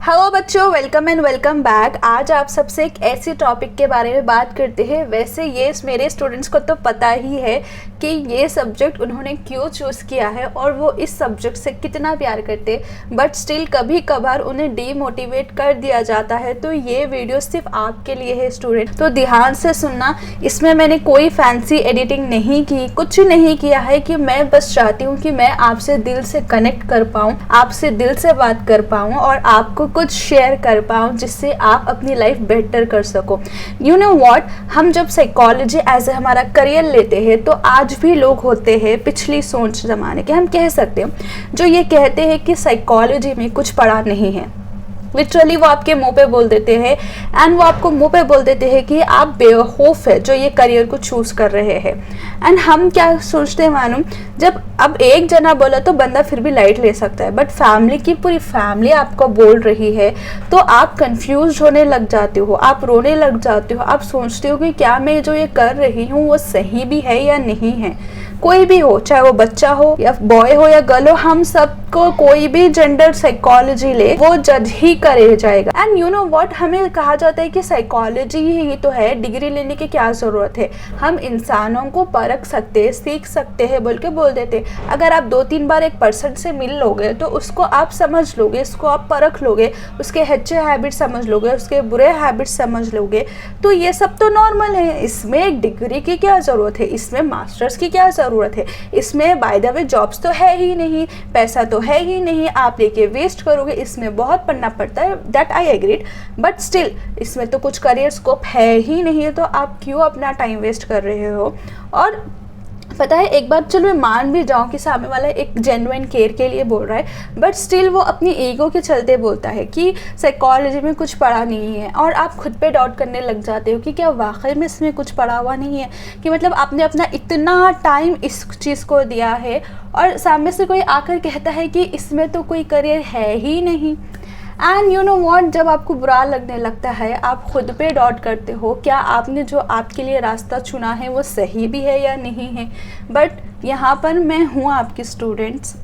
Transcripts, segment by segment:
Hello बच्चों, welcome and welcome back. आज आप सबसे एक ऐसी टॉपिक के बारे में बात करते हैं। वैसे ये मेरे स्टूडेंट्स को तो पता ही है कि ये सब्जेक्ट उन्होंने क्यों चूज़ किया है और वो इस सब्जेक्ट से कितना प्यार करते हैं, बट स्टिल कभी कभार उन्हें डीमोटिवेट कर दिया जाता है। तो ये वीडियो सिर्फ आपके लिए है स्टूडेंट, तो ध्यान से सुनना। इसमें मैंने कोई फैंसी एडिटिंग नहीं की, कुछ नहीं किया है कि मैं बस चाहती हूँ कि मैं आपसे दिल से कनेक्ट कर पाऊँ, आपसे दिल से बात कर पाऊँ और आपको कुछ शेयर कर पाऊँ जिससे आप अपनी लाइफ बेटर कर सको। यू नो व्हाट, हम जब साइकोलॉजी एज ए हमारा करियर लेते हैं तो आज भी लोग होते हैं पिछली सोच ज़माने के, हम कह सकते हैं, जो ये कहते हैं कि साइकोलॉजी में कुछ पढ़ा नहीं है। लिटरली वो आपके मुंह पे बोल देते हैं एंड वो आपको मुंह पे बोल देते हैं कि आप बेवकूफ़ है जो ये करियर को चूज़ कर रहे हैं। एंड हम क्या सोचते हैं मालूम, जब अब एक जना बोला तो बंदा फिर भी लाइट ले सकता है, बट फैमिली की पूरी फैमिली आपको बोल रही है तो आप कंफ्यूज होने लग जाते हो, आप रोने लग जाते हो, आप सोचते हो कि क्या मैं जो ये कर रही हूँ वो सही भी है या नहीं है। कोई भी हो, चाहे वो बच्चा हो या बॉय हो या गर्ल हो, हम सबको कोई भी जेंडर साइकोलॉजी ले वो जज ही करे जाएगा। एंड यू नो व्हाट, हमें कहा जाता है कि साइकोलॉजी ही तो है, डिग्री लेने की क्या ज़रूरत है, हम इंसानों को परख सकते हैं, सीख सकते हैं बोल के बोल देते। अगर आप 2-3 बार एक पर्सन से मिल लोगे तो उसको आप समझ लोगे, उसको आप परख लोगे, उसके अच्छे हैबिट समझ लोगे, उसके बुरे हैबिट समझ लोगे। तो ये सब तो नॉर्मल है, इसमें एक डिग्री की क्या ज़रूरत है, इसमें मास्टर्स की क्या ज़रूरत है, इसमें बाय द वे जॉब्स तो है ही नहीं, पैसा तो है ही नहीं, आप लेके वेस्ट करोगे, इसमें बहुत पढ़ना पड़ता है, that I agreed, but still इसमें तो कुछ करियर स्कोप है ही नहीं, तो आप क्यों अपना टाइम वेस्ट कर रहे हो। और पता है, एक बार चलो मैं मान भी जाऊँ कि सामने वाला एक जेन्युइन केयर के लिए बोल रहा है, बट स्टिल वो अपनी ईगो के चलते बोलता है कि साइकोलॉजी में कुछ पढ़ा नहीं है, और आप खुद पे डाउट करने लग जाते हो कि क्या वाकई में इसमें कुछ पढ़ा हुआ नहीं है, कि मतलब आपने अपना इतना टाइम इस चीज़ को दिया है और सामने से कोई आकर कहता है कि इसमें तो कोई करियर है ही नहीं। एंड यू नो व्हाट, जब आपको बुरा लगने लगता है, आप खुद पे डाउट करते हो क्या आपने जो आपके लिए रास्ता चुना है वो सही भी है या नहीं है। बट यहाँ पर मैं हूँ आपकी स्टूडेंट्स,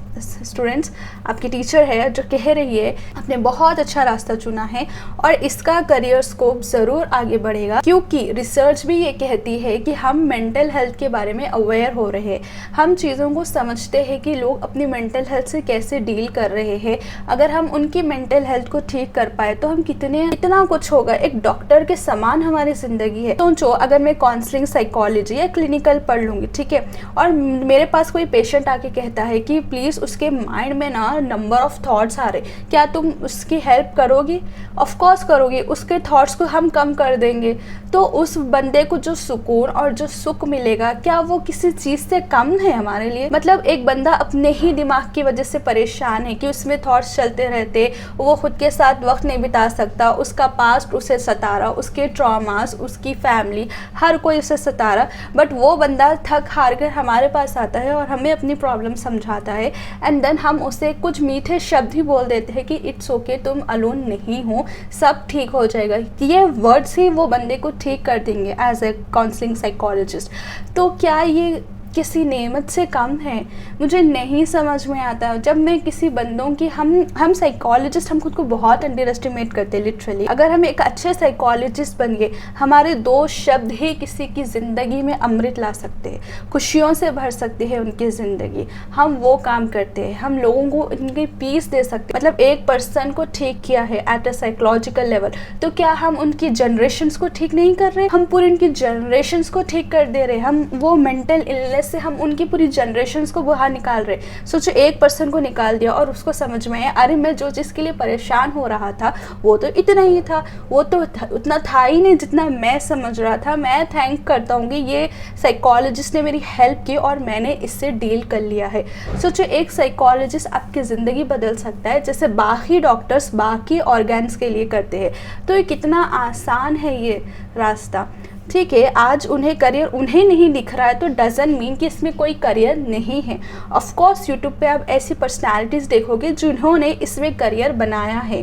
आपकी टीचर है जो कह रही है आपने बहुत अच्छा रास्ता चुना है और इसका करियर स्कोप ज़रूर आगे बढ़ेगा, क्योंकि रिसर्च भी ये कहती है कि हम मेंटल हेल्थ के बारे में अवेयर हो रहे हैं, हम चीज़ों को समझते हैं कि लोग अपनी मेंटल हेल्थ से कैसे डील कर रहे हैं। अगर हम उनकी मेंटल हेल्थ को ठीक कर पाए तो हम इतना कुछ होगा, एक डॉक्टर के समान हमारी ज़िंदगी है। सोचो, अगर मैं काउंसलिंग साइकोलॉजी या क्लिनिकल पढ़ लूँगी, ठीक है, और मेरे पास कोई पेशेंट आके कहता है कि प्लीज़ उसके माइंड में ना नंबर ऑफ थॉट्स आ रहे, क्या तुम उसकी हेल्प करोगी? ऑफ कोर्स करोगी, उसके थॉट्स को हम कम कर देंगे तो उस बंदे को जो सुकून और जो सुख मिलेगा, क्या वो किसी चीज़ से कम है हमारे लिए? मतलब एक बंदा अपने ही दिमाग की वजह से परेशान है कि उसमें थॉट्स चलते रहते, वो खुद के साथ वक्त नहीं बिता सकता, उसका पास्ट उसे सता रहा, उसके ट्रॉमास, उसकी फैमिली, हर कोई उसे सता रहा, बट वो बंदा थक हार कर हमारे पास आता है और हमें अपनी प्रॉब्लम समझाता है, एंड देन हम उसे कुछ मीठे शब्द ही बोल देते हैं कि इट्स ओके, तुम अलोन नहीं हो, सब ठीक हो जाएगा। ये वर्ड्स ही वो बंदे को ठीक कर देंगे एज ए काउंसलिंग साइकोलॉजिस्ट। तो क्या ये किसी नेमत से कम है? मुझे नहीं समझ में आता। जब मैं किसी बंदों की, हम साइकोलॉजिस्ट हम खुद को बहुत अंडर एस्टिमेट करते हैं लिटरली। अगर हम एक अच्छे साइकोलॉजिस्ट बन गए, हमारे 2 शब्द ही किसी की ज़िंदगी में अमृत ला सकते हैं, खुशियों से भर सकते हैं उनकी ज़िंदगी। हम वो काम करते हैं, हम लोगों को इनकी पीस दे सकते हैं। मतलब एक पर्सन को ठीक किया है एट अ साइकोलॉजिकल लेवल, तो क्या हम उनकी जनरेशन्स को ठीक नहीं कर रहे? हम पूरी उनकी जनरेशन्स को ठीक कर दे रहे। हम वो मेंटल इलनेस से हम उनकी पूरी जनरेशन्स को बाहर निकाल रहे। सोचो, एक पर्सन को निकाल दिया और उसको समझ में आया, अरे मैं जो चीज़ के लिए परेशान हो रहा था वो तो इतना ही था, वो तो उतना था ही नहीं जितना मैं समझ रहा था। मैं थैंक करता हूँ कि ये साइकोलॉजिस्ट ने मेरी हेल्प की और मैंने इससे डील कर लिया है। सोचो, एक साइकोलॉजिस्ट आपकी ज़िंदगी बदल सकता है जैसे बाकी डॉक्टर्स बाकी ऑर्गन्स के लिए करते हैं। तो ये कितना आसान है ये रास्ता। ठीक है, आज उन्हें करियर उन्हें नहीं दिख रहा है तो डजंट मीन कि इसमें कोई करियर नहीं है। ऑफ कोर्स यूट्यूब पे आप ऐसी पर्सनालिटीज़ देखोगे जिन्होंने इसमें करियर बनाया है।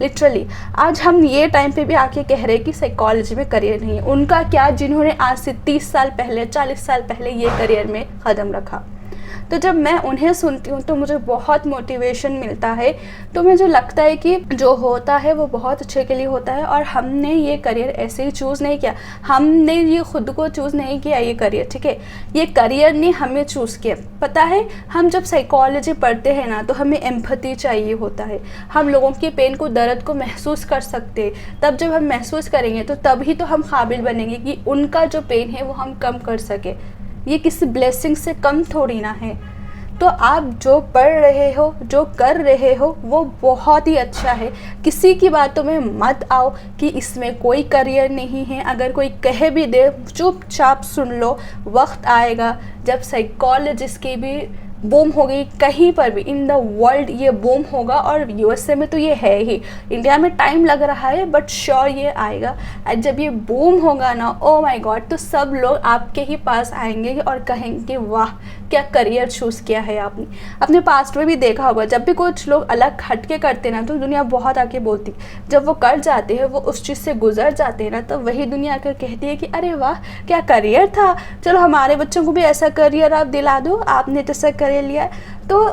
लिटरली आज हम ये टाइम पे भी आके कह रहे हैं कि साइकोलॉजी में करियर नहीं है। उनका क्या, जिन्होंने आज से 30 साल पहले 40 साल पहले ये करियर में कदम रखा। तो जब मैं उन्हें सुनती हूँ तो मुझे बहुत मोटिवेशन मिलता है। तो मुझे लगता है कि जो होता है वो बहुत अच्छे के लिए होता है, और हमने ये करियर ऐसे ही चूज़ नहीं किया, हमने ये खुद को चूज़ नहीं किया ये करियर, ठीक है, ये करियर ने हमें चूज़ किया। पता है, हम जब साइकोलॉजी पढ़ते हैं ना तो हमें एम्पैथी चाहिए होता है, हम लोगों के पेन को, दर्द को महसूस कर सकते हैं। तब जब हम महसूस करेंगे तो तभी तो हम काबिल बनेंगे कि उनका जो पेन है वो हम कम कर सके। ये किसी ब्लेसिंग से कम थोड़ी ना है। तो आप जो पढ़ रहे हो, जो कर रहे हो, वो बहुत ही अच्छा है। किसी की बातों में मत आओ कि इसमें कोई करियर नहीं है। अगर कोई कह भी दे, चुपचाप सुन लो। वक्त आएगा जब साइकोलॉजिस्ट की भी बूम होगी, कहीं पर भी इन द वर्ल्ड ये बूम होगा, और यूएसए में तो ये है ही, इंडिया में टाइम लग रहा है बट श्योर ये आएगा। और जब ये बूम होगा ना, ओ माय गॉड, तो सब लोग आपके ही पास आएंगे और कहेंगे वाह क्या करियर चूज़ किया है आपने। अपने पास्ट में भी देखा होगा, जब भी कुछ लोग अलग हटके करते ना तो दुनिया बहुत आके बोलती, जब वो कर जाते हैं, वो उस चीज़ से गुजर जाते हैं ना, तो वही दुनिया आकर कहती है कि अरे वाह क्या करियर था, चलो हमारे बच्चों को भी ऐसा करियर आप दिला दो, आपने तो ऐसा करियर लिया। तो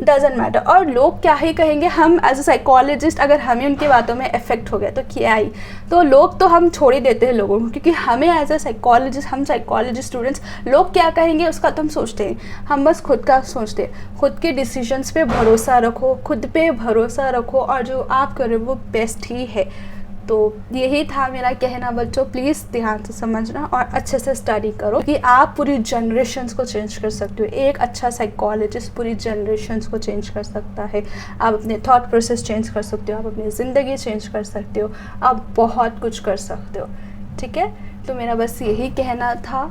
डजेंट मैटर, और लोग क्या ही कहेंगे। हम एज अ साइकोलॉजिस्ट अगर हमें उनकी बातों में इफेक्ट हो गया तो क्या ही, तो लोग तो हम छोड़ ही देते हैं लोगों को, क्योंकि हमें एज अ साइकोलॉजिस्ट, हम साइकोलॉजी स्टूडेंट्स, लोग क्या कहेंगे उसका तो हम सोचते हैं, हम बस खुद का सोचते हैं। खुद के डिसीजंस पे भरोसा रखो, खुद पे भरोसा रखो, और जो आप कर रहे हो वो बेस्ट ही है। तो यही था मेरा कहना बच्चों, प्लीज़ ध्यान से समझना और अच्छे से स्टडी करो कि आप पूरी जनरेशन्स को चेंज कर सकते हो। एक अच्छा साइकोलॉजिस्ट पूरी जनरेशन्स को चेंज कर सकता है। आप अपने थॉट प्रोसेस चेंज कर सकते हो, आप अपनी ज़िंदगी चेंज कर सकते हो, आप बहुत कुछ कर सकते हो, ठीक है। तो मेरा बस यही कहना था।